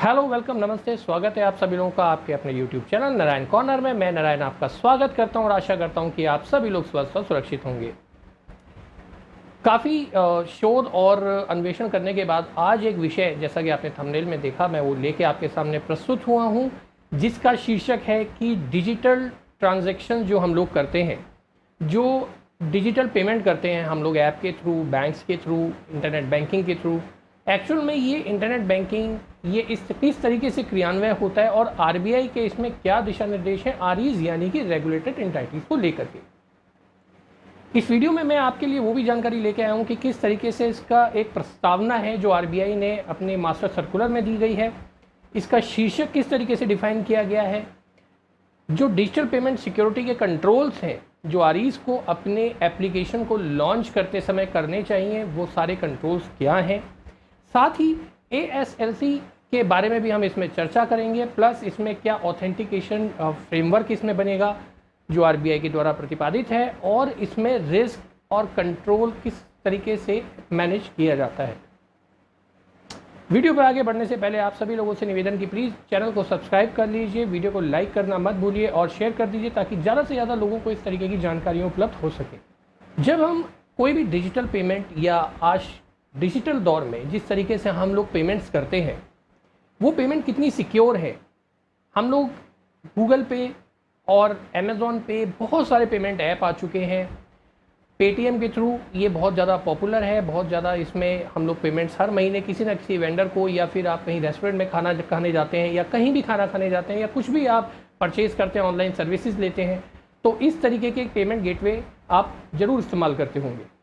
Hello, welcome, नमस्ते, स्वागत है आप सभी लोगों का आपके अपने यूट्यूब चैनल नारायण कॉर्नर में। मैं नारायण आपका स्वागत करता हूं और आशा करता हूं कि आप सभी लोग स्वस्थ और सुरक्षित होंगे। काफ़ी शोध और अन्वेषण करने के बाद आज एक विषय, जैसा कि आपने थंबनेल में देखा, मैं वो लेके आपके सामने प्रस्तुत हुआ हूं, जिसका शीर्षक है कि डिजिटल ट्रांजैक्शन जो हम लोग करते हैं, जो डिजिटल पेमेंट करते हैं हम लोग ऐप के थ्रू, बैंक्स के थ्रू, इंटरनेट बैंकिंग के थ्रू, एक्चुअल में ये इंटरनेट बैंकिंग ये किस तरीके से क्रियान्वय होता है और आरबीआई के इसमें क्या दिशा निर्देश हैं आरईज यानी कि रेगुलेटेड एंटिटीज को लेकर के। इस वीडियो में मैं आपके लिए वो भी जानकारी लेके आया हूँ कि किस तरीके से इसका एक प्रस्तावना है जो आरबीआई ने अपने मास्टर सर्कुलर में दी गई है, इसका शीर्षक किस तरीके से डिफाइन किया गया है, जो डिजिटल पेमेंट सिक्योरिटी के कंट्रोल्स हैं जो आरईज को अपने एप्लीकेशन को लॉन्च करते समय करने चाहिए, वो सारे कंट्रोल्स क्या हैं। साथ ही ASLC के बारे में भी हम इसमें चर्चा करेंगे, प्लस इसमें क्या ऑथेंटिकेशन फ्रेमवर्क इसमें बनेगा जो आरबीआई के द्वारा प्रतिपादित है, और इसमें रिस्क और कंट्रोल किस तरीके से मैनेज किया जाता है। वीडियो पर आगे बढ़ने से पहले आप सभी लोगों से निवेदन की प्लीज़ चैनल को सब्सक्राइब कर लीजिए, वीडियो को लाइक करना मत भूलिए और शेयर कर दीजिए ताकि ज़्यादा से ज़्यादा लोगों को इस तरीके की जानकारियाँ उपलब्ध हो सके। जब हम कोई भी डिजिटल पेमेंट या आज डिजिटल दौर में जिस तरीके से हम लोग पेमेंट्स करते हैं, वो पेमेंट कितनी सिक्योर है। हम लोग गूगल पे और अमेज़ॉन पे बहुत सारे पेमेंट ऐप आ चुके हैं। पेटीएम के थ्रू ये बहुत ज़्यादा पॉपुलर है, बहुत ज़्यादा इसमें हम लोग पेमेंट्स हर महीने किसी न किसी वेंडर को, या फिर आप कहीं रेस्टोरेंट में खाना खाने जाते हैं या कहीं भी खाना खाने जाते हैं या कुछ भी आप परचेज़ करते हैं, ऑनलाइन सर्विसेज लेते हैं, तो इस तरीके के पेमेंट गेटवे आप ज़रूर इस्तेमाल करते होंगे।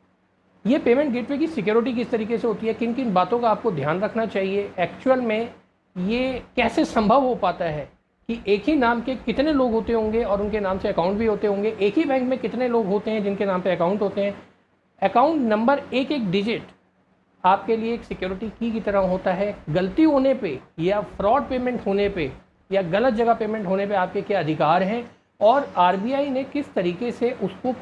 ये पेमेंट गेटवे की सिक्योरिटी किस तरीके से होती है, किन किन बातों का आपको ध्यान रखना चाहिए, एक्चुअल में ये कैसे संभव हो पाता है कि एक ही नाम के कितने लोग होते होंगे और उनके नाम से अकाउंट भी होते होंगे, एक ही बैंक में कितने लोग होते हैं जिनके नाम पे अकाउंट होते हैं। अकाउंट नंबर एक एक डिजिट आपके लिए एक सिक्योरिटी की तरह होता है। गलती होने पे या फ्रॉड पेमेंट होने पे या गलत जगह पेमेंट होने पे आपके क्या अधिकार हैं, और आरबीआई ने किस तरीके से उसको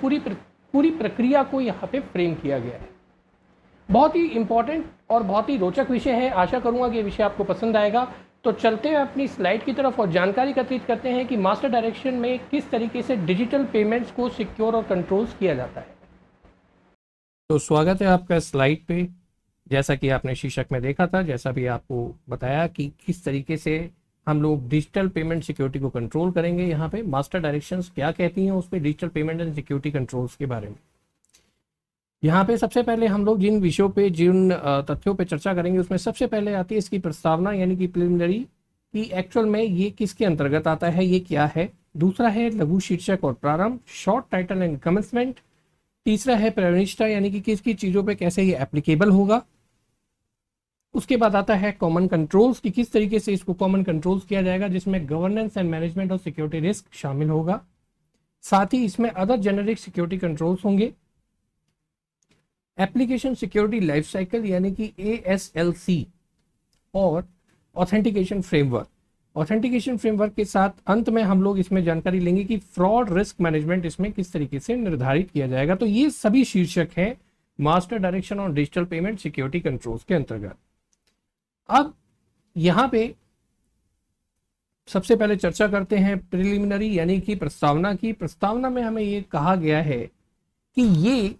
पूरी प्रक्रिया को यहाँ पे फ्रेम किया गया है। बहुत ही इंपॉर्टेंट और बहुत ही रोचक विषय है। आशा करूँगा कि ये विषय आपको पसंद आएगा। तो चलते हैं अपनी स्लाइड की तरफ और जानकारी एकत्रित करते हैं कि मास्टर डायरेक्शन में किस तरीके से डिजिटल पेमेंट्स को सिक्योर और कंट्रोल्स किया जाता है। तो स्वागत है आपका स्लाइड पे। जैसा कि आपने शीर्षक में देखा था, जैसा भी आपको बताया कि किस तरीके से हम लोग डिजिटल पेमेंट सिक्योरिटी को कंट्रोल करेंगे। यहाँ पे मास्टर डायरेक्शंस क्या कहती हैं उस पर digital payment and security controls के बारे में। यहाँ पे सबसे पहले हम लोग जिन विषयों पे, जिन तथ्यों पे चर्चा करेंगे, उसमें सबसे पहले आती है इसकी प्रस्तावना यानी कि प्रिलिमिनरी, कि एक्चुअल में ये किसके अंतर्गत आता है, ये क्या है। दूसरा है लघु शीर्षक और प्रारंभ, शॉर्ट टाइटल एंड कमेंसमेंट। तीसरा है प्रवणिष्ठता यानी कि किस किस चीज़ों पे कैसे ये एप्लीकेबल होगा। उसके बाद आता है कॉमन कंट्रोल्स, कि किस तरीके से इसको कॉमन कंट्रोल्स किया जाएगा, जिसमें गवर्नेंस एंड मैनेजमेंट और सिक्योरिटी रिस्क शामिल होगा। साथ ही इसमें अदर जेनेरिक सिक्योरिटी कंट्रोल्स होंगे। एप्लीकेशन सिक्योरिटी लाइफ साइकिल यानी कि ASLC, और ऑथेंटिकेशन फ्रेमवर्क। ऑथेंटिकेशन फ्रेमवर्क के साथ अंत में हम लोग इसमें जानकारी लेंगे कि फ्रॉड रिस्क मैनेजमेंट इसमें किस तरीके से निर्धारित किया जाएगा। तो ये सभी शीर्षक हैं master direction on digital payment security controls के अंतर्गत। अब यहाँ पे सबसे पहले चर्चा करते हैं प्रिलिमिनरी यानी कि प्रस्तावना की। प्रस्तावना में हमें ये कहा गया है कि ये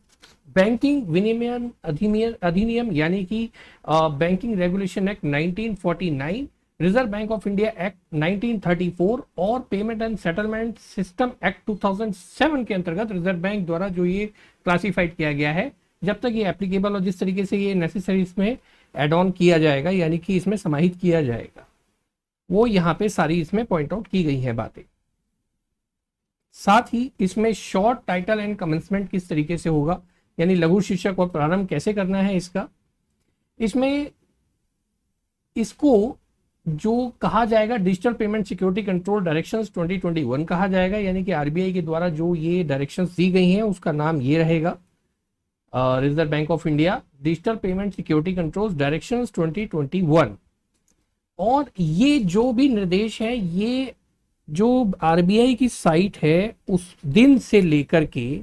बैंकिंग विनियमन अधिनियम यानी कि banking regulation act 1949, reserve bank of India act 1934 और payment and settlement system act 2007 के अंतर्गत रिजर्व बैंक द्वारा जो ये क्लासिफाइड किया गया है, जब तक ये एप्लीकेबल और जिस तरीके से ये नेसेसरी इसमें एड ऑन किया जाएगा यानी कि इसमें समाहित किया जाएगा, वो यहाँ पे सारी इसमें पॉइंट आउट की गई है बातें। साथ ही इसमें शॉर्ट टाइटल एंड कमेंसमेंट किस तरीके से होगा, यानी लघु शीर्षक और प्रारंभ कैसे करना है इसका। इसमें इसको जो कहा जाएगा digital payment security control directions 2021 कहा जाएगा, यानी कि आरबीआई के द्वारा जो ये डायरेक्शंस दी गई हैं उसका नाम ये रहेगा, reserve bank of India digital payment security controls directions 2021। और ये जो भी निर्देश है, ये जो आरबीआई की साइट है उस दिन से लेकर के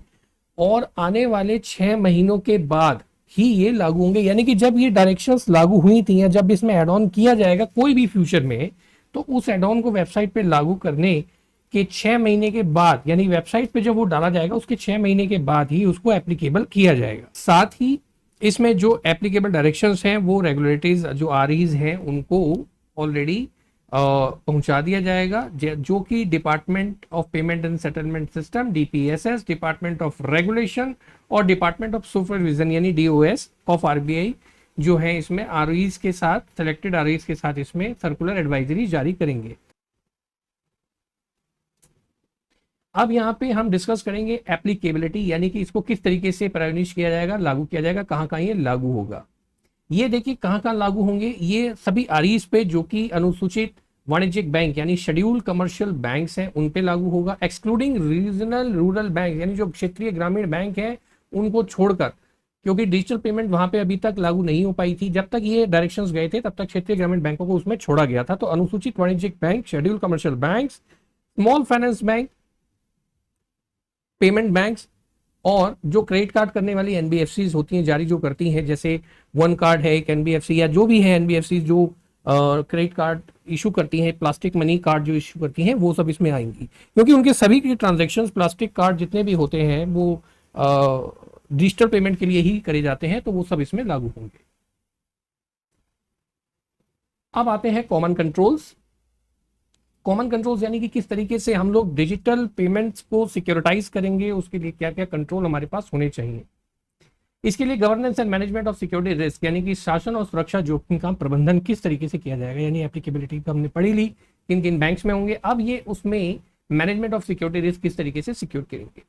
और आने वाले 6 महीनों के बाद ही ये लागू होंगे, यानी कि जब ये डायरेक्शंस लागू हुई थी या जब इसमें एड ऑन किया जाएगा कोई भी फ्यूचर में, तो उस एड ऑन को वेबसाइट पे लागू करने के 6 महीने के बाद, यानी वेबसाइट पे जब वो डाला जाएगा उसके 6 महीने के बाद ही उसको एप्लीकेबल किया जाएगा। साथ ही इसमें जो एप्लीकेबल डायरेक्शंस हैं वो रेगुलेटरीज जो आरईज हैं उनको ऑलरेडी पहुंचा दिया जाएगा, जो कि department of payment and settlement system DPSS, department of regulation और डिपार्टमेंट ऑफ सुपरविजन यानी डीओएस ऑफ आरबीआई जो है इसमें आरईज के साथ, सेलेक्टेड आरईज के साथ इसमें सर्कुलर एडवाइजरी जारी करेंगे। अब यहाँ पे हम डिस्कस करेंगे एप्लीकेबिलिटी, यानी कि इसको किस तरीके से प्रायोनिश किया जाएगा, लागू किया जाएगा, कहाँ कहाँ ये लागू होगा। ये देखिए कहाँ कहाँ लागू होंगे, ये सभी आरईज पे जो कि अनुसूचित वाणिज्यिक बैंक यानी शेड्यूल्ड कमर्शियल बैंक्स हैं उन पे लागू होगा, एक्सक्लूडिंग रीजनल रूरल बैंक यानी जो क्षेत्रीय ग्रामीण बैंक है उनको छोड़कर, क्योंकि डिजिटल पेमेंट वहां पे अभी तक लागू नहीं हो पाई थी। जब तक ये डायरेक्शंस गए थे तब तक क्षेत्रीय ग्रामीण बैंकों को उसमें छोड़ा गया था। तो अनुसूचित वाणिज्यिक bank, scheduled commercial bank, small finance bank, payment banks और जो क्रेडिट कार्ड करने वाली एनबीएफसी होती हैं जारी जो करती हैं, जैसे वन कार्ड है एक एनबीएफसी या जो भी है एनबीएफसी जो क्रेडिट कार्ड इशू करती हैं, प्लास्टिक मनी कार्ड जो इशू करती हैं, वो सब इसमें आएंगी, क्योंकि उनके सभी के ट्रांजैक्शंस प्लास्टिक कार्ड जितने भी होते हैं वो डिजिटल पेमेंट के लिए ही करे जाते हैं, तो वो सब इसमें लागू होंगे। अब आते हैं कॉमन कंट्रोल्स। कॉमन कंट्रोल्स यानी कि किस तरीके से हम लोग डिजिटल पेमेंट्स को सिक्योरिटाइज करेंगे, उसके लिए क्या क्या कंट्रोल हमारे पास होने चाहिए। इसके लिए governance and management of security risk यानी कि शासन और सुरक्षा जोखिम का प्रबंधन किस तरीके से किया जाएगा, यानी एप्लीकेबिलिटी तो हमने पढ़ी ली किन किन बैंक्स में होंगे। अब ये उसमें मैनेजमेंट ऑफ सिक्योरिटी रिस्क किस तरीके से सिक्योर करेंगे।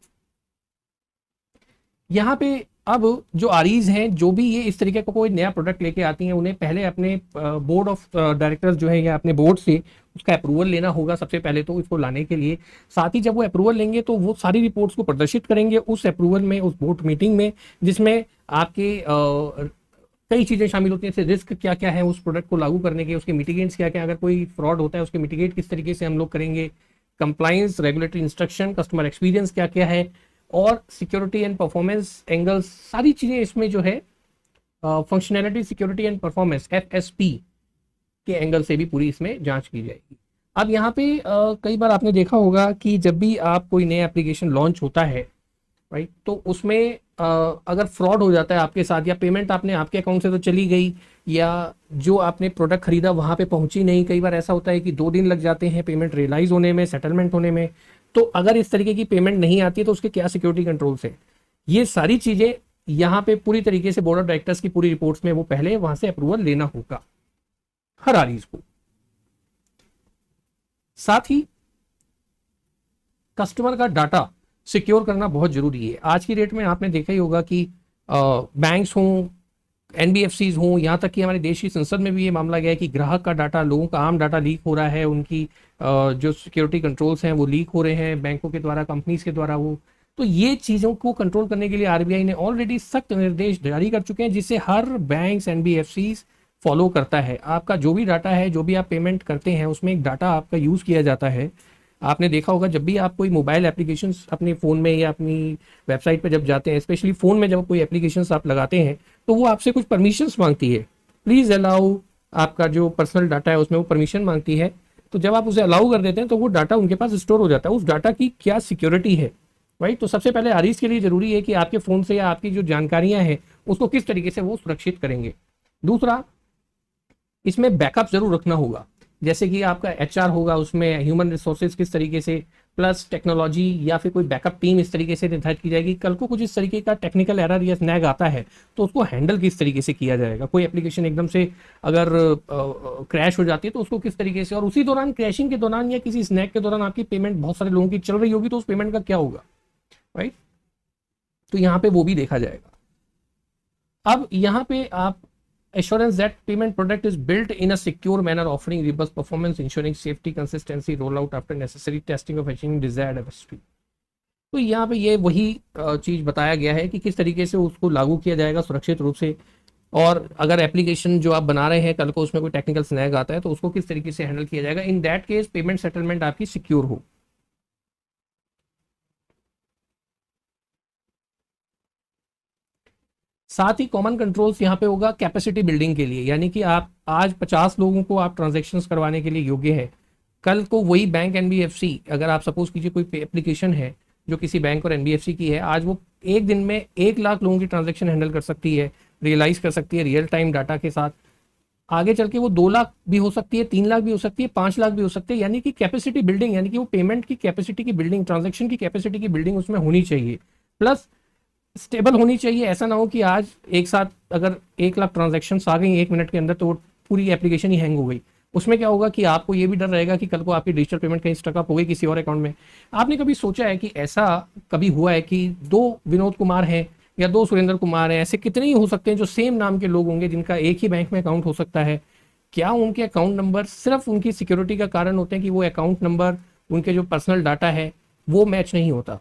यहाँ पे अब जो आरईज हैं जो भी ये इस तरीके का कोई नया प्रोडक्ट लेके आती हैं, उन्हें पहले अपने बोर्ड ऑफ डायरेक्टर्स जो है या अपने बोर्ड से उसका अप्रूवल लेना होगा सबसे पहले तो इसको लाने के लिए। साथ ही जब वो अप्रूवल लेंगे तो वो सारी रिपोर्ट्स को प्रदर्शित करेंगे उस अप्रूवल में, उस बोर्ड मीटिंग में, जिसमें आपके कई चीज़ें शामिल होती हैं, जैसे रिस्क क्या क्या है उस प्रोडक्ट को लागू करने के, उसके मिटिगेंट्स क्या क्या, अगर कोई फ्रॉड होता है उसके मिटिगेट किस तरीके से हम लोग करेंगे, compliance, regulatory instruction, customer experience क्या क्या है, और सिक्योरिटी एंड परफॉर्मेंस एंगल्स, सारी चीज़ें इसमें जो है functionality, security and performance FSP के एंगल से भी पूरी इसमें जांच की जाएगी। अब यहाँ पे कई बार आपने देखा होगा कि जब भी आप कोई नया एप्लीकेशन लॉन्च होता है राइट, तो उसमें अगर फ्रॉड हो जाता है आपके साथ, या पेमेंट आपने आपके अकाउंट से तो चली गई, या जो आपने प्रोडक्ट खरीदा वहाँ पे पहुँची नहीं, कई बार ऐसा होता है कि 2 दिन लग जाते हैं पेमेंट रियलाइज होने में, सेटलमेंट होने में। तो अगर इस तरीके की पेमेंट नहीं आती है तो उसके क्या सिक्योरिटी कंट्रोल्स है, ये सारी चीज़ें यहाँ पे पूरी तरीके से बोर्ड ऑफ डायरेक्टर्स की पूरी रिपोर्ट्स में वो पहले वहाँ से अप्रूवल लेना होगा हर आरईज को। साथ ही कस्टमर का डाटा सिक्योर करना बहुत जरूरी है। आज की डेट में आपने देखा ही होगा कि बैंक्स हों, एनबीएफसीज हों, यहाँ तक कि हमारे देश की संसद में भी ये मामला गया है कि ग्राहक का डाटा, लोगों का आम डाटा लीक हो रहा है, उनकी जो सिक्योरिटी कंट्रोल्स हैं वो लीक हो रहे हैं बैंकों के द्वारा, कंपनीज के द्वारा। वो तो ये चीज़ों को कंट्रोल करने के लिए आरबीआई ने ऑलरेडी सख्त निर्देश जारी कर चुके हैं, जिसे हर बैंक एनबीएफसीज फॉलो करता है। आपका जो भी डाटा है, जो भी आप पेमेंट करते हैं, उसमें एक डाटा आपका यूज़ किया जाता है। आपने देखा होगा जब भी आप कोई मोबाइल एप्लीकेशन अपने फ़ोन में या अपनी वेबसाइट पर जब जाते हैं, स्पेशली फ़ोन में जब कोई एप्लीकेशन आप लगाते हैं, तो वो आपसे कुछ परमिशंस मांगती है, प्लीज़ अलाउ, आपका जो पर्सनल डाटा है उसमें वो परमिशन मांगती है। तो जब आप उसे अलाउ कर देते हैं तो वो डाटा उनके पास स्टोर हो जाता है। उस डाटा की क्या सिक्योरिटी है राइट। तो सबसे पहले आरईज के लिए ज़रूरी है कि आपके फ़ोन से या आपकी जो जानकारियाँ हैं उसको किस तरीके से वो सुरक्षित करेंगे। दूसरा, इसमें बैकअप जरूर रखना होगा, जैसे कि आपका HR होगा, उसमें ह्यूमन रिसोर्सेज किस तरीके से, प्लस टेक्नोलॉजी या फिर कोई बैकअप टीम इस तरीके से निर्धारित की जाएगी। कल को कुछ इस तरीके का टेक्निकल एरर या स्नैग आता है तो उसको हैंडल किस तरीके से किया जाएगा। कोई एप्लीकेशन एकदम से अगर क्रैश हो जाती है तो उसको किस तरीके से, और उसी दौरान क्रैशिंग के दौरान या किसी स्नैग के दौरान आपकी पेमेंट बहुत सारे लोगों की चल रही होगी तो उस पेमेंट का क्या होगा राइट। तो यहाँ पे वो भी देखा जाएगा। अब यहाँ पे आप assurance that payment product is built in a secure manner, offering robust performance, ensuring safety, consistency, rollout after necessary testing of achieving desired FSP। तो यहाँ पे ये वही चीज़ बताया गया है कि किस तरीके से उसको लागू किया जाएगा सुरक्षित रूप से, और अगर एप्लीकेशन जो आप बना रहे हैं कल को उसमें कोई टेक्निकल स्नैग आता है तो उसको किस तरीके से हैंडल किया जाएगा। In that cash payment settlement आपकी सिक्योर हो। साथ ही कॉमन कंट्रोल्स यहाँ पे होगा कैपेसिटी बिल्डिंग के लिए, यानी कि आप आज 50 लोगों को आप ट्रांजेक्शन्स करवाने के लिए योग्य है, कल को वही बैंक एनबीएफसी, अगर आप सपोज कीजिए कोई एप्लीकेशन है जो किसी बैंक और एनबीएफसी की है, आज वो एक दिन में 1 लाख लोगों की ट्रांजेक्शन हैंडल कर सकती है, रियलाइज कर सकती है रियल टाइम डाटा के साथ। आगे चल के वो 2 लाख भी हो सकती है, 3 लाख भी हो सकती है, 5 लाख भी हो सकती है, यानी कि कैपेसिटी बिल्डिंग, यानी कि वो पेमेंट की कैपेसिटी की बिल्डिंग, ट्रांजेक्शन की कैपेसिटी की बिल्डिंग उसमें होनी चाहिए, प्लस स्टेबल होनी चाहिए। ऐसा ना हो कि आज एक साथ अगर 1 लाख ट्रांजेक्शन आ गई 1 मिनट के अंदर तो पूरी एप्लीकेशन ही हैंग हो गई। उसमें क्या होगा कि आपको ये भी डर रहेगा कि कल को आपकी डिजिटल पेमेंट कहीं स्टकअप हो गई किसी और अकाउंट में। आपने कभी सोचा है कि ऐसा कभी हुआ है कि 2 विनोद कुमार हैं या 2 सुरेंद्र कुमार हैं, ऐसे कितने ही हो सकते हैं जो सेम नाम के लोग होंगे जिनका एक ही बैंक में अकाउंट हो सकता है, क्या उनके अकाउंट नंबर सिर्फ उनकी सिक्योरिटी का कारण होते हैं कि वो अकाउंट नंबर, उनके जो पर्सनल डाटा है वो मैच नहीं होता।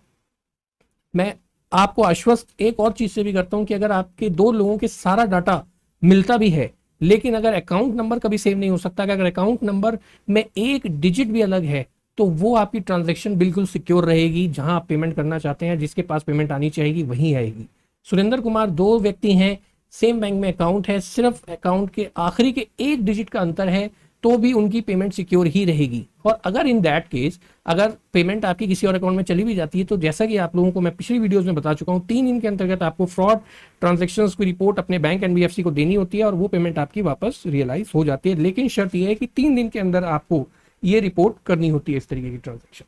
मैं आपको आश्वस्त एक और चीज से भी करता हूं कि अगर आपके 2 लोगों के सारा डाटा मिलता भी है, लेकिन अगर अकाउंट नंबर कभी सेव नहीं हो सकता, अगर अकाउंट नंबर में एक डिजिट भी अलग है, तो वो आपकी ट्रांजैक्शन बिल्कुल सिक्योर रहेगी। जहां आप पेमेंट करना चाहते हैं, जिसके पास पेमेंट आनी चाहिए वहीं आएगी। सुरेंद्र कुमार 2 व्यक्ति हैं, सेम बैंक में अकाउंट है, सिर्फ अकाउंट के आखिरी के एक डिजिट का अंतर है, तो भी उनकी पेमेंट सिक्योर ही रहेगी। और अगर इन दैट केस अगर पेमेंट आपकी किसी और अकाउंट में चली भी जाती है, तो जैसा कि आप लोगों को मैं पिछली वीडियोस में बता चुका हूं, 3 दिन के अंतर्गत आपको फ्रॉड ट्रांजैक्शंस की रिपोर्ट अपने बैंक एनबीएफसी को देनी होती है और वो पेमेंट आपकी वापस रियलाइज हो जाती है। लेकिन शर्त यह है कि 3 दिन के अंदर आपको ये रिपोर्ट करनी होती है इस तरीके की ट्रांजेक्शन।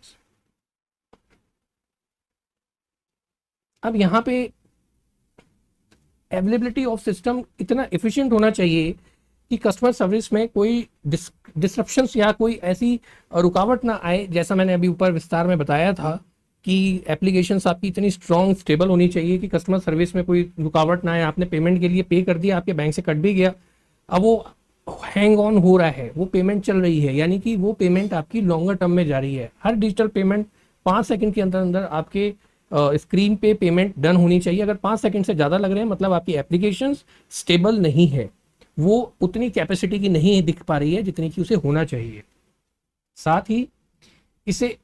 अब यहाँ पे अवेलेबिलिटी ऑफ सिस्टम इतना एफिशिएंट होना चाहिए कि कस्टमर सर्विस में कोई डिसरप्शंस या कोई ऐसी रुकावट ना आए। जैसा मैंने अभी ऊपर विस्तार में बताया था कि एप्लीकेशंस आपकी इतनी स्ट्रॉन्ग स्टेबल होनी चाहिए कि कस्टमर सर्विस में कोई रुकावट ना आए। आपने पेमेंट के लिए पे कर दिया, आपके बैंक से कट भी गया, अब वो हैंग ऑन हो रहा है, वो पेमेंट चल रही है, यानी कि वो पेमेंट आपकी लॉन्गर टर्म में जारी है। हर डिजिटल पेमेंट 5 सेकंड के अंदर अंदर आपके स्क्रीन पे पेमेंट डन होनी चाहिए। अगर 5 सेकंड से ज़्यादा लग रहे हैं, मतलब आपकी एप्लीकेशन स्टेबल नहीं है, वो उतनी कैपेसिटी की नहीं दिख पा रही है जितनी कि उसे होना चाहिए। साथ ही इसे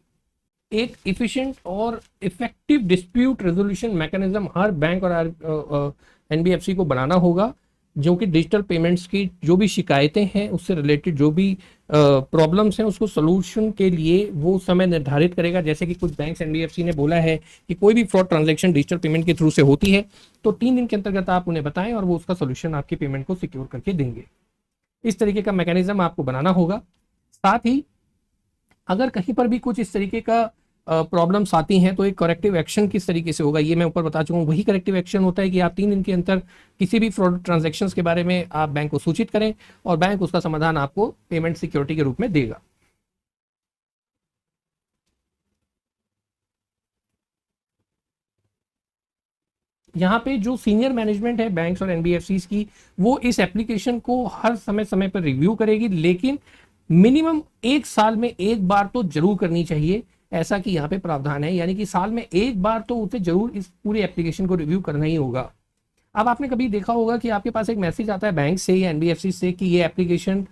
एक इफिशिएंट और इफेक्टिव डिस्प्यूट रेजोल्यूशन मैकेनिज्म हर बैंक और एनबीएफसी को बनाना होगा, जो कि डिजिटल पेमेंट्स की जो भी शिकायतें हैं उससे रिलेटेड जो भी प्रॉब्लम्स हैं उसको सोल्यूशन के लिए वो समय निर्धारित करेगा। जैसे कि कुछ बैंक्स एनबीएफसी ने बोला है कि कोई भी फ्रॉड ट्रांजैक्शन डिजिटल पेमेंट के थ्रू से होती है तो 3 दिन के अंतर्गत आप उन्हें बताएं और वो उसका सोल्यूशन आपकी पेमेंट को सिक्योर करके देंगे। इस तरीके का मैकेनिज्म आपको बनाना होगा। साथ ही अगर कहीं पर भी कुछ इस तरीके का प्रॉब्लम्स आती हैं तो एक करेक्टिव एक्शन किस तरीके से होगा ये मैं ऊपर बता चुका हूँ। वही करेक्टिव एक्शन होता है कि आप 3 दिन के अंदर किसी भी फ्रॉड ट्रांजैक्शंस के बारे में आप बैंक को सूचित करें और बैंक उसका समाधान आपको पेमेंट सिक्योरिटी के रूप में देगा। यहाँ पे जो सीनियर मैनेजमेंट है बैंक्स और एनबीएफसीज की, वो इस एप्लीकेशन को हर समय समय पर रिव्यू करेगी, लेकिन मिनिमम 1 साल में एक बार तो जरूर करनी चाहिए, ऐसा कि यहाँ पे प्रावधान है। यानी कि साल में एक बार तो उसे जरूर इस पूरे एप्लीकेशन को रिव्यू करना ही होगा। अब आपने कभी देखा होगा कि आपके पास एक मैसेज आता है बैंक से या एनबीएफसी से कि ये एप्लीकेशन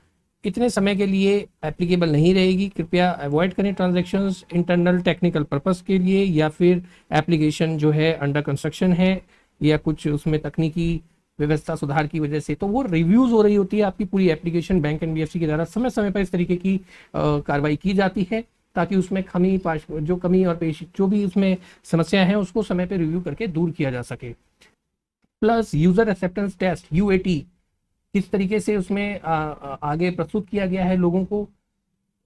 इतने समय के लिए एप्लीकेबल नहीं रहेगी, कृपया अवॉइड करें ट्रांजैक्शंस इंटरनल टेक्निकल पर्पस के लिए, या फिर एप्लीकेशन जो है अंडर कंस्ट्रक्शन है या कुछ उसमें तकनीकी व्यवस्था सुधार की वजह से। तो वो रिव्यूज हो रही होती है आपकी पूरी एप्लीकेशन बैंक एनबीएफसी के द्वारा, समय समय पर इस तरीके की कार्रवाई की जाती है ताकि उसमें जो कमी और पेश जो भी उसमें समस्या है उसको समय पर रिव्यू करके दूर किया जा सके। Plus user acceptance test UAT किस तरीके से उसमें आगे प्रस्तुत किया गया है लोगों को,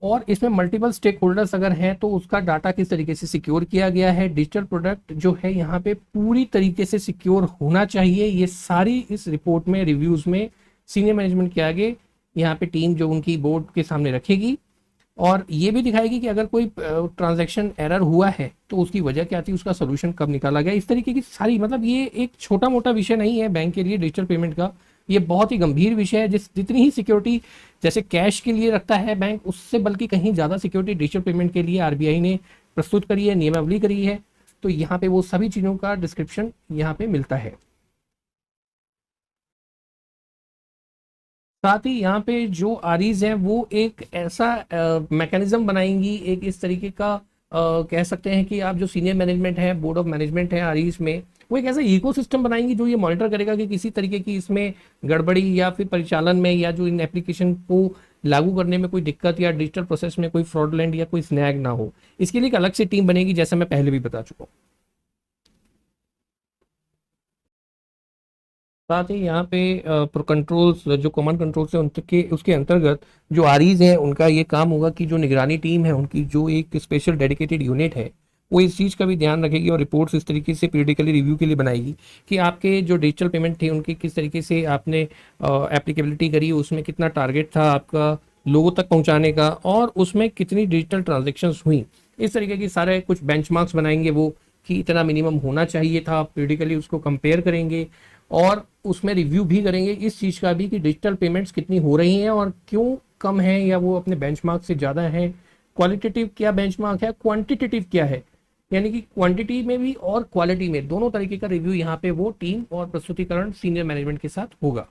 और इसमें मल्टीपल स्टेक होल्डर्स अगर हैं तो उसका डाटा किस तरीके से सिक्योर किया गया है। डिजिटल प्रोडक्ट जो है यहाँ पे पूरी तरीके से सिक्योर होना चाहिए। ये सारी इस रिपोर्ट में रिव्यूज में सीनियर मैनेजमेंट के आगे यहाँ पे टीम जो उनकी बोर्ड के सामने रखेगी और ये भी दिखाएगी कि अगर कोई ट्रांजैक्शन एरर हुआ है तो उसकी वजह क्या थी, उसका सोल्यूशन कब निकाला गया। इस तरीके की सारी, मतलब ये एक छोटा मोटा विषय नहीं है बैंक के लिए डिजिटल पेमेंट का, ये बहुत ही गंभीर विषय है। जितनी ही सिक्योरिटी जैसे कैश के लिए रखता है बैंक, उससे बल्कि कहीं ज़्यादा सिक्योरिटी डिजिटल पेमेंट के लिए आरबीआई ने प्रस्तुत करी है, नियमावली करी है। तो यहाँ पे वो सभी चीज़ों का डिस्क्रिप्शन यहाँ पे मिलता है। साथ ही यहाँ पे जो आरईज हैं वो एक ऐसा मैकेनिज्म बनाएंगी, एक इस तरीके का कह सकते हैं कि आप जो सीनियर मैनेजमेंट है, बोर्ड ऑफ मैनेजमेंट है आरईज में, वो एक ऐसा इकोसिस्टम बनाएंगी जो ये मॉनिटर करेगा कि किसी तरीके की इसमें गड़बड़ी या फिर परिचालन में या जो इन एप्लीकेशन को लागू करने में कोई दिक्कत या डिजिटल प्रोसेस में कोई फ्रॉडलैंड या कोई स्नैग ना हो। इसके लिए एक अलग से टीम बनेगी, जैसा मैं पहले भी बता चुका हूँ। साथ ही यहाँ पे कंट्रोल्स, जो कमांड कंट्रोल्स है उनके उसके अंतर्गत जो आरईज हैं उनका ये काम होगा कि जो निगरानी टीम है उनकी जो एक स्पेशल डेडिकेटेड यूनिट है वो इस चीज़ का भी ध्यान रखेगी और रिपोर्ट्स इस तरीके से पीरियडिकली रिव्यू के लिए बनाएगी कि आपके जो डिजिटल पेमेंट थे उनकी किस तरीके से आपने एप्लीकेबिलिटी करी, उसमें कितना टारगेट था आपका लोगों तक पहुंचाने का, और उसमें कितनी डिजिटल ट्रांजेक्शन्स हुई। इस तरीके की सारे कुछ बेंचमार्क्स बनाएंगे वो कि इतना मिनिमम होना चाहिए था, पीरियडिकली उसको कंपेयर करेंगे और उसमें रिव्यू भी करेंगे इस चीज़ का भी कि डिजिटल पेमेंट्स कितनी हो रही हैं और क्यों कम है या वो अपने बेंचमार्क से ज़्यादा है। क्वालिटेटिव क्या बेंचमार्क है, क्वांटिटेटिव क्या है, यानी कि क्वांटिटी में भी और क्वालिटी में दोनों तरीके का रिव्यू यहाँ पे वो टीम और प्रस्तुतिकरण सीनियर मैनेजमेंट के साथ होगा।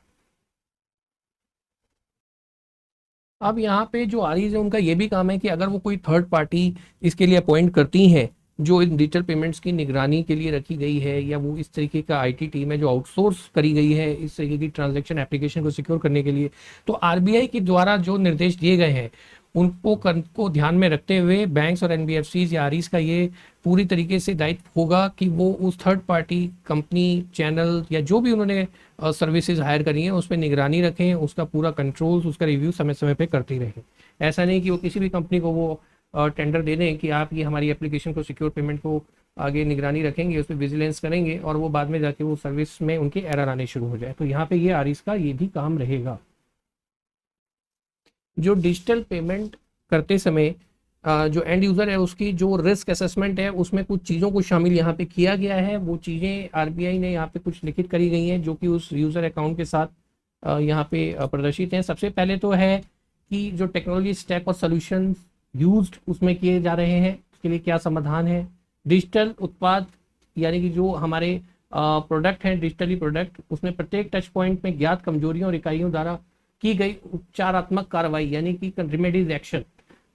अब यहाँ पे जो आरईज है उनका ये भी काम है कि अगर वो कोई थर्ड पार्टी इसके लिए अपॉइंट करती हैं जो इन डिजिटल पेमेंट्स की निगरानी के लिए रखी गई है, या वो इस तरीके का आईटी टीम है जो आउटसोर्स करी गई है इस तरीके की ट्रांजैक्शन एप्लीकेशन को सिक्योर करने के लिए, तो आरबीआई के द्वारा जो निर्देश दिए गए हैं उनको ध्यान में रखते हुए बैंक्स और एनबीएफसीज या आरईज का ये पूरी तरीके से दायित्व होगा कि वो उस थर्ड पार्टी कंपनी, चैनल या जो भी उन्होंने सर्विसेज हायर करी हैं उस पर निगरानी रखें, उसका पूरा कंट्रोल, उसका रिव्यू समय समय पे करती रहें। ऐसा नहीं कि वो किसी भी कंपनी को वो टेंडर दे दें कि आप ये हमारी एप्लीकेशन को सिक्योर पेमेंट को आगे निगरानी रखेंगे, उस पर विजिलेंस करेंगे और वो बाद में जाके वो सर्विस में उनके एरर आने शुरू हो जाए। तो यहाँ पे ये आरईज का ये भी काम रहेगा। जो डिजिटल पेमेंट करते समय जो एंड यूज़र है उसकी जो रिस्क असेसमेंट है उसमें कुछ चीज़ों को शामिल यहाँ पे किया गया है। वो चीज़ें आरबीआई ने यहाँ पे कुछ लिखित करी गई हैं जो कि उस यूज़र अकाउंट के साथ यहाँ पे प्रदर्शित हैं। सबसे पहले तो है कि जो टेक्नोलॉजी स्टैक और सोल्यूशन यूज्ड उसमें किए जा रहे हैं उसके लिए क्या समाधान है। डिजिटल उत्पाद यानी कि जो हमारे प्रोडक्ट हैं, डिजिटली प्रोडक्ट, उसमें प्रत्येक टच पॉइंट में ज्ञात कमजोरियों और इकाइयों द्वारा की गई उपचारात्मक कार्रवाई यानी कि रेमेडीज एक्शन,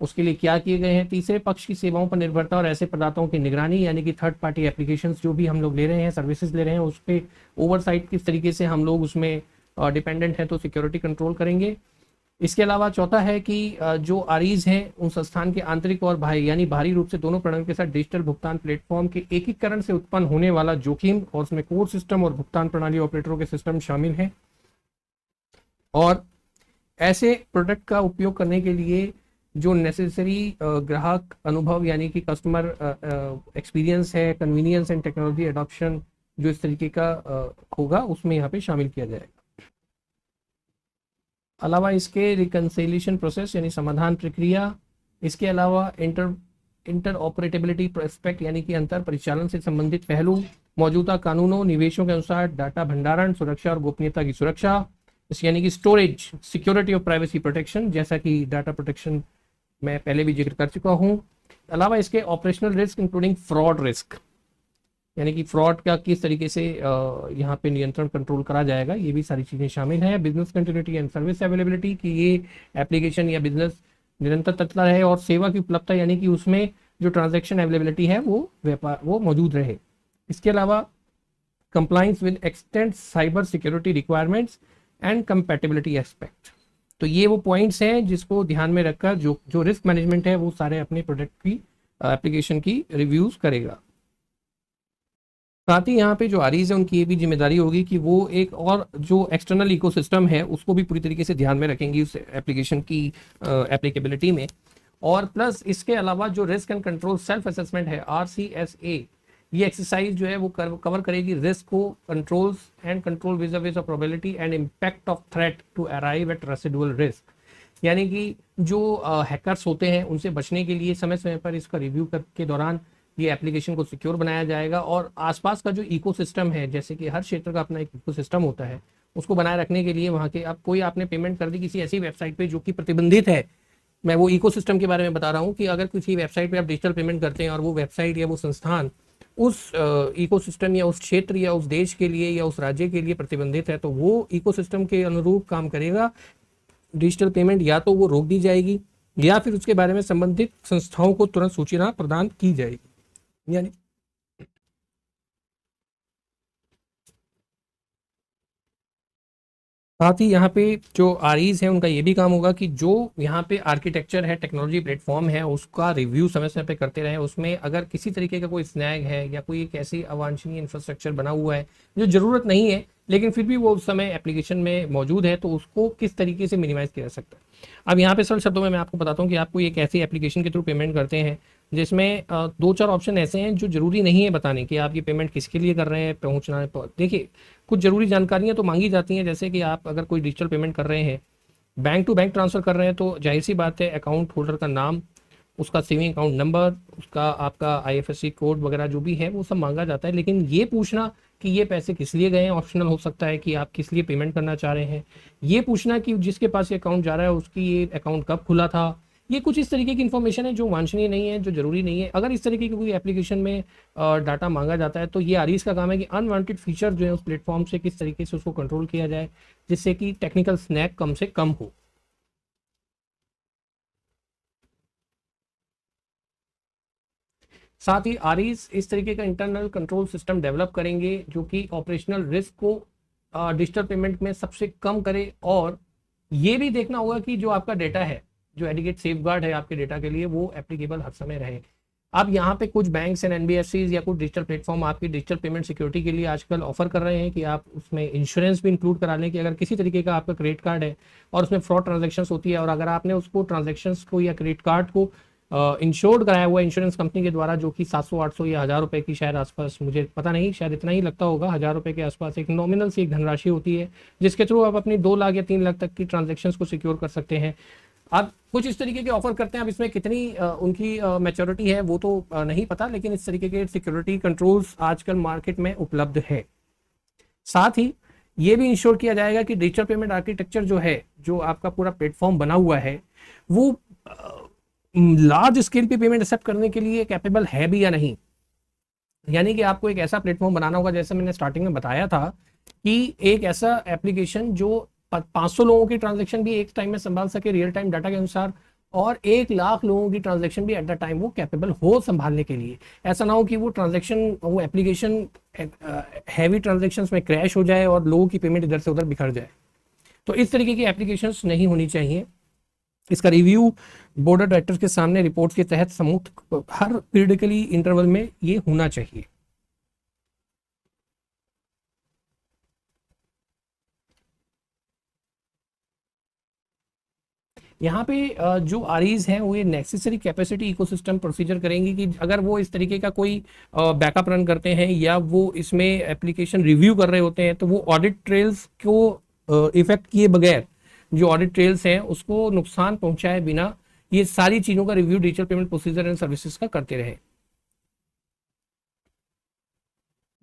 उसके लिए क्या किए गए हैं। तीसरे पक्ष की सेवाओं पर निर्भरता और ऐसे प्रदाताओं की निगरानी यानी कि थर्ड पार्टी एप्लीकेशंस जो भी हम लोग ले रहे हैं, सर्विसेज ले रहे हैं, उस पर ओवरसाइट किस तरीके से हम लोग उसमें डिपेंडेंट हैं तो सिक्योरिटी कंट्रोल करेंगे। इसके अलावा चौथा है कि जो आरईज हैं उन संस्थान के आंतरिक और बाह्य यानी बाहरी रूप से दोनों प्रणालियों के साथ डिजिटल भुगतान प्लेटफॉर्म के एकीकरण से उत्पन्न होने वाला जोखिम और उसमें कोर सिस्टम और भुगतान प्रणाली ऑपरेटरों के सिस्टम शामिल हैं। और ऐसे प्रोडक्ट का उपयोग करने के लिए जो नेसेसरी ग्राहक अनुभव यानी कि कस्टमर एक्सपीरियंस है, कन्वीनियंस एंड टेक्नोलॉजी एडॉप्शन जो इस तरीके का होगा उसमें यहाँ पे शामिल किया जाएगा। अलावा इसके रिकन्सिलिएशन प्रोसेस यानी समाधान प्रक्रिया, इसके अलावा इंटर ऑपरेटेबिलिटी एस्पेक्ट यानी कि अंतर परिचालन से संबंधित पहलू, मौजूदा कानूनों निवेशों के अनुसार डाटा भंडारण, सुरक्षा और गोपनीयता की सुरक्षा, यानी कि स्टोरेज, सिक्योरिटी और प्राइवेसी प्रोटेक्शन, जैसा कि डाटा प्रोटेक्शन मैं पहले भी जिक्र कर चुका हूँ। अलावा इसके operational risk including fraud risk यानी कि फ्रॉड का किस तरीके से यहाँ पे नियंत्रण कंट्रोल करा जाएगा, ये भी सारी चीज़ें शामिल हैं। Business continuity and service availability कि ये एप्लीकेशन या बिजनेस निरंतर चलता रहे और सेवा की उपलब्धता यानी कि उसमें जो ट्रांजैक्शन अवेलेबिलिटी है वो मौजूद रहे। इसके अलावा compliance with extend cyber security requirements and compatibility aspect. तो ये वो पॉइंट्स हैं जिसको ध्यान में रखकर जो रिस्क मैनेजमेंट है वो सारे अपने प्रोडक्ट की एप्लीकेशन की रिव्यूज करेगा। साथ ही यहाँ पे जो आरईज है उनकी ये भी जिम्मेदारी होगी कि वो एक और जो एक्सटर्नल इकोसिस्टम है उसको भी पूरी तरीके से ध्यान में रखेंगी उस एप्लीकेशन की एप्लीकेबिलिटी में। और प्लस इसके अलावा जो risk and control self assessment है RCSA, ये एक्सरसाइज जो है वो कवर करेगी रिस्क को, controls and control vis of probability and impact of threat to arrive at residual risk. यानी कि जो हैकर्स होते हैं उनसे बचने के लिए समय समय पर इसका रिव्यू के दौरान ये एप्लीकेशन को सिक्योर बनाया जाएगा। और आसपास का जो इकोसिस्टम है, जैसे कि हर क्षेत्र का अपना एक इकोसिस्टम होता है, उसको बनाए रखने के लिए वहाँ के अब कोई आपने पेमेंट कर दी किसी ऐसी वेबसाइट पे जो कि प्रतिबंधित है, मैं वो इकोसिस्टम के बारे में बता रहा हूँ कि अगर किसी वेबसाइट पे आप डिजिटल पेमेंट करते हैं और वो वेबसाइट या वो संस्थान उस इकोसिस्टम या उस क्षेत्र या उस देश के लिए या उस राज्य के लिए प्रतिबंधित है, तो वो इकोसिस्टम के अनुरूप काम करेगा। डिजिटल पेमेंट या तो वो रोक दी जाएगी या फिर उसके बारे में संबंधित संस्थाओं को तुरंत सूचना प्रदान की जाएगी। यानी साथ ही यहाँ पे जो आरईज है उनका ये भी काम होगा कि जो यहाँ पे आर्किटेक्चर है, टेक्नोलॉजी प्लेटफॉर्म है, उसका रिव्यू समय समय पे करते रहें। उसमें अगर किसी तरीके का कोई स्नैग है या कोई एक ऐसी अवांछनीय इंफ्रास्ट्रक्चर बना हुआ है जो ज़रूरत नहीं है लेकिन फिर भी वो उस समय एप्लीकेशन में मौजूद है, तो उसको किस तरीके से मिनिमाइज़ किया जा सकता है। अब यहाँ पे सरल शब्दों में मैं आपको बताता हूँ कि आप कोई एक ऐसी एप्लीकेशन के थ्रू पेमेंट करते हैं जिसमें दो चार ऑप्शन ऐसे हैं जो ज़रूरी नहीं है बताने कि आप ये पेमेंट किसके लिए कर रहे हैं, पहुँचना। देखिए, कुछ ज़रूरी जानकारियाँ तो मांगी जाती हैं, जैसे कि आप अगर कोई डिजिटल पेमेंट कर रहे हैं, बैंक टू बैंक ट्रांसफ़र कर रहे हैं, तो जाहिर सी बात है अकाउंट होल्डर का नाम, उसका सेविंग अकाउंट नंबर, उसका आपका आईएफएससी कोड वगैरह जो भी है वो सब मांगा जाता है। लेकिन ये पूछना कि ये पैसे किस लिए गए हैं, ऑप्शनल हो सकता है कि आप किस लिए पेमेंट करना चाह रहे हैं। ये पूछना कि जिसके पास ये अकाउंट जा रहा है उसकी ये अकाउंट कब खुला था, ये कुछ इस तरीके की इन्फॉर्मेशन है जो वांछनीय नहीं है, जो ज़रूरी नहीं है। अगर इस तरीके की कोई एप्लीकेशन में डाटा मांगा जाता है तो ये आरईज का काम है कि अनवांटेड फीचर जो है उस प्लेटफॉर्म से किस तरीके से उसको कंट्रोल किया जाए जिससे कि टेक्निकल स्नैक कम से कम हो। साथ ही आरईज इस तरीके का इंटरनल कंट्रोल सिस्टम डेवलप करेंगे जो कि ऑपरेशनल रिस्क को डिजिटल पेमेंट में सबसे कम करे। और ये भी देखना होगा कि जो आपका डेटा है, जो एडिकेट सेफगार्ड है आपके डेटा के लिए, वो एप्लीकेबल हर समय रहे। अब यहाँ पे कुछ बैंक्स एंड एनबीएफसीज या कुछ डिजिटल प्लेटफॉर्म आपकी डिजिटल पेमेंट सिक्योरिटी के लिए आजकल ऑफर कर रहे हैं कि आप उसमें इंश्योरेंस भी इंक्लूड करा लें कि अगर किसी तरीके का आपका क्रेडिट कार्ड है और उसमें फ्रॉड ट्रांजेक्शन्स होती है और अगर आपने उसको ट्रांजेक्शन्स को या क्रेडिट कार्ड को इंश्योर्ड कराया हुआ इंश्योरेंस कंपनी के द्वारा, जो कि 700-800 या 1000 रुपए की शायद आसपास, मुझे पता नहीं, शायद इतना ही लगता होगा, 1000 रुपए के आसपास एक नॉमिनल सी एक धनराशि होती है जिसके थ्रू आप अपनी 2 लाख या 3 लाख तक की ट्रांजेक्शन्स को सिक्योर कर सकते हैं। अब कुछ इस तरीके के ऑफर करते हैं। अब इसमें कितनी उनकी मैच्योरिटी है वो तो नहीं पता, लेकिन इस तरीके के सिक्योरिटी कंट्रोल्स आजकल मार्केट में उपलब्ध है। साथ ही ये भी इंश्योर किया जाएगा कि डिजिटल पेमेंट आर्किटेक्चर जो है, जो आपका पूरा प्लेटफॉर्म बना हुआ है, वो लार्ज स्केल पे पेमेंट एक्सेप्ट करने के लिए कैपेबल है भी या नहीं। यानी कि आपको एक ऐसा प्लेटफॉर्म बनाना होगा, जैसे मैंने स्टार्टिंग में बताया था, कि एक ऐसा एप्लीकेशन जो 500 लोगों की ट्रांजैक्शन भी एक टाइम में संभाल सके रियल टाइम डाटा के अनुसार, और 1 लाख लोगों की ट्रांजैक्शन भी एट द टाइम वो कैपेबल हो संभालने के लिए। ऐसा ना हो कि वो ट्रांजैक्शन, वो एप्लीकेशन हैवी ट्रांजैक्शंस में क्रैश हो जाए और लोगों की पेमेंट इधर से उधर बिखर जाए। तो इस तरीके की एप्लीकेशंस नहीं होनी चाहिए। इसका रिव्यू बोर्ड ऑफ डायरेक्टर्स के सामने रिपोर्ट के तहत समूह हर पीरियडिकली इंटरवल में ये होना चाहिए। यहाँ पे जो आरईज हैं वो ये नेसेसरी कैपेसिटी इकोसिस्टम प्रोसीजर करेंगे कि अगर वो इस तरीके का कोई बैकअप रन करते हैं या वो इसमें एप्लीकेशन रिव्यू कर रहे होते हैं, तो वो ऑडिट ट्रेल्स को इफेक्ट किए बगैर, जो ऑडिट ट्रेल्स हैं उसको नुकसान पहुंचाए बिना, ये सारी चीज़ों का review digital payment procedure and services का करते रहे।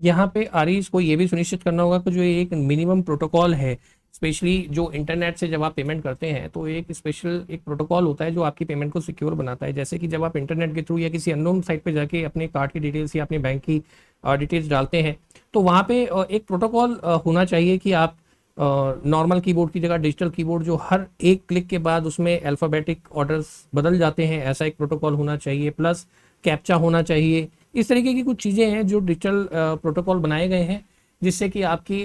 यहाँ पे आरईज को ये भी सुनिश्चित करना होगा कि जो एक मिनिमम प्रोटोकॉल है, स्पेशली जो इंटरनेट से जब आप पेमेंट करते हैं तो एक स्पेशल एक प्रोटोकॉल होता है जो आपकी पेमेंट को सिक्योर बनाता है। जैसे कि जब आप इंटरनेट के थ्रू या किसी अननोन साइट पे जाके अपने कार्ड की डिटेल्स या अपने बैंक की डिटेल्स डालते हैं, तो वहाँ पे एक प्रोटोकॉल होना चाहिए कि आप नॉर्मल कीबोर्ड की जगह डिजिटल कीबोर्ड, जो हर एक क्लिक के बाद उसमें अल्फ़ाबेटिक ऑर्डर्स बदल जाते हैं, ऐसा एक प्रोटोकॉल होना चाहिए। प्लस कैप्चा होना चाहिए। इस तरीके की कुछ चीज़ें हैं जो डिजिटल प्रोटोकॉल बनाए गए हैं जिससे कि आपकी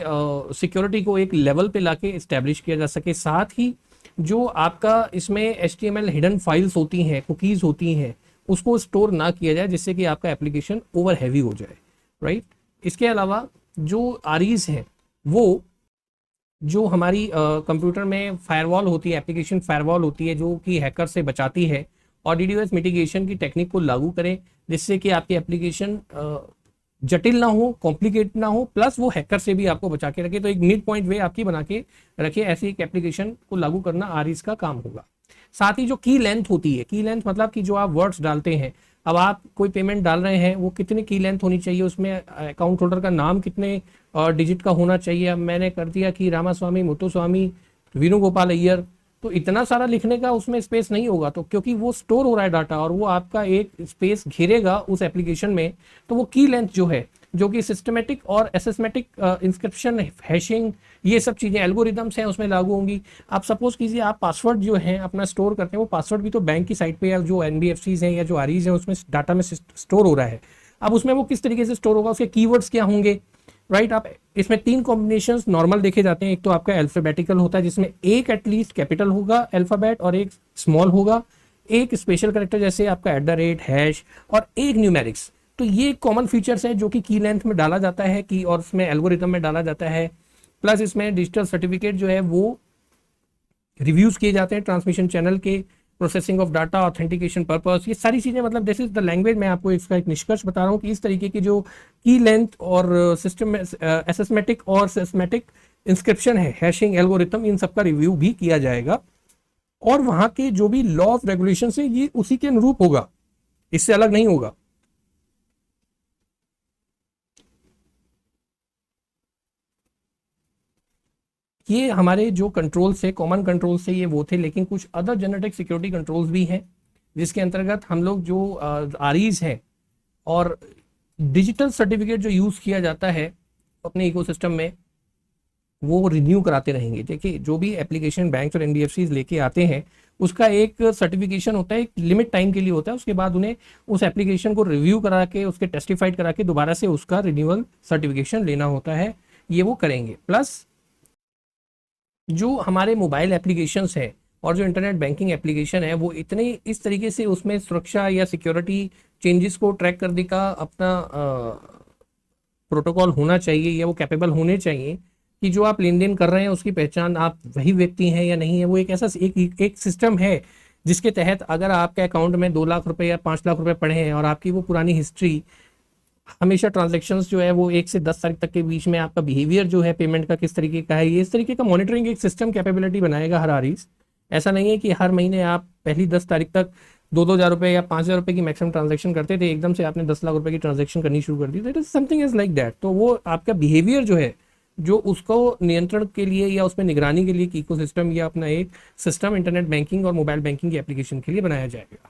सिक्योरिटी को एक लेवल पे लाके इस्टेब्लिश किया जा सके। साथ ही जो आपका इसमें HTML हिडन फाइल्स होती हैं, कुकीज़ होती हैं, उसको स्टोर ना किया जाए जिससे कि आपका एप्लीकेशन ओवर हैवी हो जाए, राइट। इसके अलावा जो आरईज हैं वो जो हमारी कंप्यूटर में फायरवॉल होती है, एप्लीकेशन फायरवॉल होती है जो कि हैकर से बचाती है, और DDoS मिटिगेशन की टेक्निक को लागू करें जिससे कि आपकी एप्लीकेशन जटिल ना हो, कॉम्प्लिकेट ना हो, प्लस वो हैकर से भी आपको बचा के रखे। तो एक मिड पॉइंट वे आपकी बना के रखे, ऐसी एक एप्लीकेशन को लागू करना आरईज का काम होगा। साथ ही जो की लेंथ होती है, की लेंथ मतलब कि जो आप वर्ड्स डालते हैं, अब आप कोई पेमेंट डाल रहे हैं वो कितनी की लेंथ होनी चाहिए, उसमें अकाउंट होल्डर का नाम कितने डिजिट का होना चाहिए। अब मैंने कर दिया कि रामास्वामी मुत्तुस्वामी वेणुगोपाल अय्यर, तो इतना सारा लिखने का उसमें स्पेस नहीं होगा, तो क्योंकि वो स्टोर हो रहा है डाटा और वो आपका एक स्पेस घेरेगा उस एप्लीकेशन में, तो वो की लेंथ जो है, जो कि सिस्टमेटिक और एसेसमेटिक इंस्क्रिप्शन, हैशिंग, ये सब चीज़ें एल्गोरिदम्स हैं उसमें लागू होंगी। आप सपोज कीजिए आप पासवर्ड जो है अपना स्टोर करते हैं, वो पासवर्ड भी तो बैंक की साइट पे या जो NBFCs हैं या जो आरईज हैं उसमें डाटा में स्टोर हो रहा है। अब उसमें वो किस तरीके से स्टोर होगा, उसके कीवर्ड्स क्या होंगे, राइट। आप इसमें 3 कॉम्बिनेशंस नॉर्मल देखे जाते हैं। एक तो आपका अल्फाबेटिकल होता है जिसमें एक एटलीस्ट कैपिटल होगा अल्फाबेट और एक स्मॉल होगा, एक स्पेशल कैरेक्टर जैसे आपका @ हैश और एक न्यूमेरिक्स। तो ये कॉमन फीचर्स है जो कि की लेंथ में डाला जाता है की और उसमें एल्गोरिथम में डाला जाता है। प्लस इसमें डिजिटल सर्टिफिकेट जो है वो रिव्यूज किए जाते हैं ट्रांसमिशन चैनल के, processing of data, authentication purpose, ये सारी चीज़ें, मतलब दिस इज द लैंग्वेज। मैं आपको इसका एक निष्कर्ष बता रहा हूँ कि इस तरीके की जो की लेंथ और सिस्टम एसेसमेटिक और सिस्मेटिक इंस्क्रिप्शन है, हैशिंग एल्गोरिथम, इन सबका रिव्यू भी किया जाएगा और वहाँ के जो भी लॉ ऑफ रेगुलेशन है ये उसी के अनुरूप होगा, इससे अलग नहीं होगा। ये हमारे जो कंट्रोल्स है, कॉमन कंट्रोल्स है, ये वो थे, लेकिन कुछ अदर जेनेटिक सिक्योरिटी कंट्रोल्स भी हैं जिसके अंतर्गत हम लोग जो आरईज हैं और डिजिटल सर्टिफिकेट जो यूज़ किया जाता है अपने इकोसिस्टम में वो रिन्यू कराते रहेंगे। देखिए जो भी एप्लीकेशन बैंक और एनबीएफसी लेके आते हैं उसका एक सर्टिफिकेशन होता है, एक लिमिट टाइम के लिए होता है, उसके बाद उन्हें उस एप्लीकेशन को रिव्यू करा के उसके टेस्टिफाइड करा के दोबारा से उसका रिन्यूअल सर्टिफिकेशन लेना होता है, ये वो करेंगे। प्लस जो हमारे मोबाइल एप्लीकेशंस हैं और जो इंटरनेट बैंकिंग एप्लीकेशन है वो इतने इस तरीके से उसमें सुरक्षा या सिक्योरिटी चेंजेस को ट्रैक करने का अपना प्रोटोकॉल होना चाहिए या वो कैपेबल होने चाहिए कि जो आप लेन देन कर रहे हैं उसकी पहचान आप वही व्यक्ति हैं या नहीं है। वो एक ऐसा एक सिस्टम है जिसके तहत अगर आपके अकाउंट में 2 लाख रुपए या 5 लाख रुपए पड़े हैं और आपकी वो पुरानी हिस्ट्री हमेशा ट्रांजैक्शंस जो है वो 1 से 10 तारीख तक के बीच में आपका बिहेवियर जो है पेमेंट का किस तरीके का है, ये इस तरीके का मॉनिटरिंग एक सिस्टम कैपेबिलिटी बनाएगा हर आरईज। ऐसा नहीं है कि हर महीने आप पहली 10 तारीख तक 2-2 हज़ार रुपये या 5,000 रुपये की मैक्सिमम ट्रांजैक्शन करते थे, एकदम से आपने 10 लाख रुपए की ट्रांजैक्शन करनी शुरू कर दी। That is something is like that. तो वो आपका बिहेवियर जो है जो उसको नियंत्रण के लिए या उसमें निगरानी के लिए इकोसिस्टम या अपना एक सिस्टम इंटरनेट बैंकिंग और मोबाइल बैंकिंग की एप्लीकेशन के लिए बनाया जाएगा।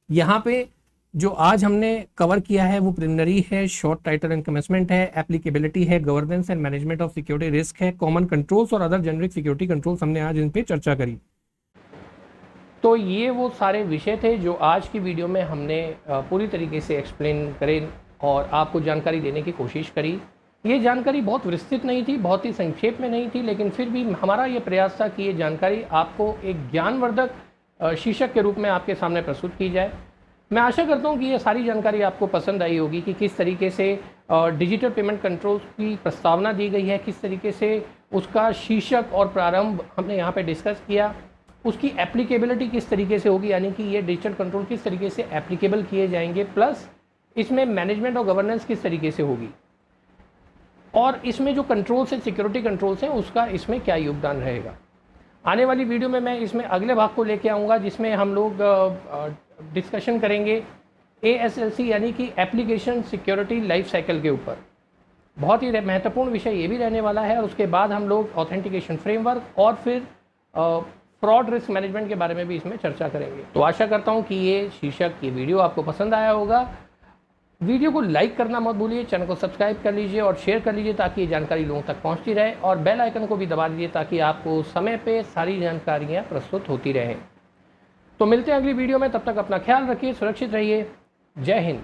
यहाँ पे जो आज हमने कवर किया है वो प्रिलिमिनरी है, शॉर्ट टाइटल एंड कमेंसमेंट है, एप्लीकेबिलिटी है, governance and management of security risk है, कॉमन कंट्रोल्स और अदर जेनरिक सिक्योरिटी कंट्रोल्स हमने आज इन पे चर्चा करी। तो ये वो सारे विषय थे जो आज की वीडियो में हमने पूरी तरीके से एक्सप्लेन करे और आपको जानकारी देने की कोशिश करी। ये जानकारी बहुत विस्तृत नहीं थी, बहुत ही संक्षेप में नहीं थी, लेकिन फिर भी हमारा ये प्रयास था कि ये जानकारी आपको एक ज्ञानवर्धक शीर्षक के रूप में आपके सामने प्रस्तुत की जाए। मैं आशा करता हूँ कि ये सारी जानकारी आपको पसंद आई होगी कि किस तरीके से डिजिटल पेमेंट कंट्रोल्स की प्रस्तावना दी गई है, किस तरीके से उसका शीर्षक और प्रारंभ हमने यहाँ पे डिस्कस किया, उसकी एप्लीकेबिलिटी किस तरीके से होगी, यानी कि ये डिजिटल कंट्रोल किस तरीके से एप्लीकेबल किए जाएंगे, प्लस इसमें मैनेजमेंट और गवर्नेंस किस तरीके से होगी और इसमें जो कंट्रोल्स हैं, सिक्योरिटी कंट्रोल्स हैं, उसका इसमें क्या योगदान रहेगा। आने वाली वीडियो में मैं इसमें अगले भाग को लेके आऊँगा जिसमें हम लोग डिस्कशन करेंगे ASLC यानी कि एप्लीकेशन सिक्योरिटी लाइफ साइकिल के ऊपर। बहुत ही महत्वपूर्ण विषय ये भी रहने वाला है और उसके बाद हम लोग ऑथेंटिकेशन फ्रेमवर्क और फिर फ्रॉड रिस्क मैनेजमेंट के बारे में भी इसमें चर्चा करेंगे। तो आशा करता हूँ कि ये शीर्षक, ये वीडियो आपको पसंद आया होगा। वीडियो को लाइक करना मत भूलिए, चैनल को सब्सक्राइब कर लीजिए और शेयर कर लीजिए ताकि ये जानकारी लोगों तक पहुँचती रहे और बेल आइकन को भी दबा दीजिए ताकि आपको समय पे सारी जानकारियाँ प्रस्तुत होती रहें। तो मिलते हैं अगली वीडियो में, तब तक अपना ख्याल रखिए, सुरक्षित रहिए। जय हिंद।